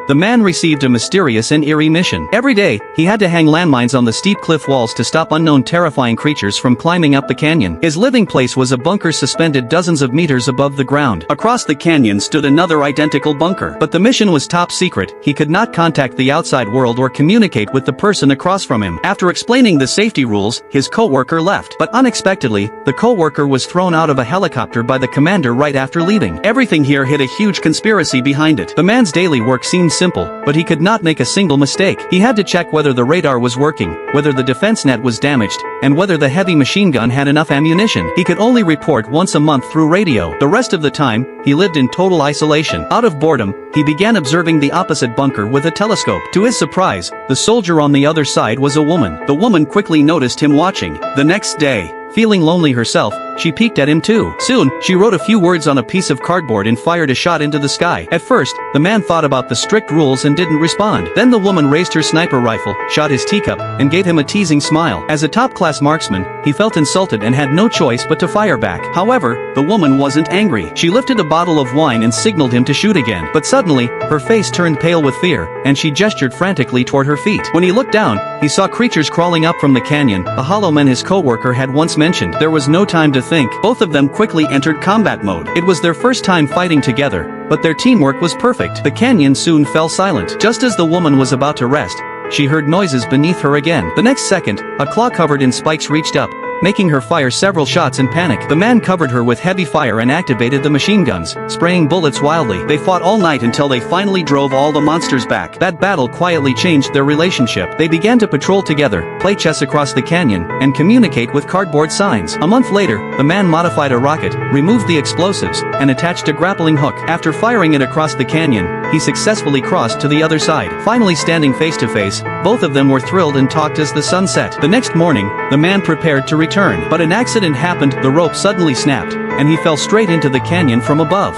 the man received a mysterious and eerie mission. Every day, he had to hang landmines on the steep cliff walls to stop unknown terrifying creatures from climbing up the canyon. His living place was a bunker suspended dozens of meters above the ground. Across the canyon stood another identical bunker. But the mission was top secret. He could not contact the outside world or communicate with the person across from him. After explaining the safety rules, his co-worker left. But unexpectedly, the co-worker was thrown out of a helicopter by the commander right after leaving. Everything here hid a huge conspiracy behind it. The man's daily work seemed simple, but he could not make a single mistake. He had to check whether the radar was working, whether the defense net was damaged, and whether the heavy machine gun had enough ammunition. He could only report once a month through radio. The rest of the time, he lived in total isolation. Out of boredom, he began observing the opposite bunker with a telescope. To his surprise, the soldier on the other side was a woman. The woman quickly noticed him watching. The next day, feeling lonely herself, she peeked at him too. Soon, she wrote a few words on a piece of cardboard and fired a shot into the sky. At first, the man thought about the strict rules and didn't respond. Then the woman raised her sniper rifle, shot his teacup, and gave him a teasing smile. As a top-class marksman, he felt insulted and had no choice but to fire back. However, the woman wasn't angry. She lifted a bottle of wine and signaled him to shoot again. But suddenly, her face turned pale with fear, and she gestured frantically toward her feet. When he looked down, he saw creatures crawling up from the canyon, the hollow men his co-worker had once mentioned. There was no time to think. Both of them quickly entered combat mode. It was their first time fighting together, but their teamwork was perfect. The canyon soon fell silent. Just as the woman was about to rest, she heard noises beneath her again. The next second, a claw covered in spikes reached up, making her fire several shots in panic. The man covered her with heavy fire and activated the machine guns, spraying bullets wildly. They fought all night until they finally drove all the monsters back. That battle quietly changed their relationship. They began to patrol together, play chess across the canyon, and communicate with cardboard signs. A month later, the man modified a rocket, removed the explosives, and attached a grappling hook. After firing it across the canyon, he successfully crossed to the other side. Finally standing face to face, both of them were thrilled and talked as the sun set. The next morning, the man prepared to return. But an accident happened. The rope suddenly snapped, and he fell straight into the canyon from above.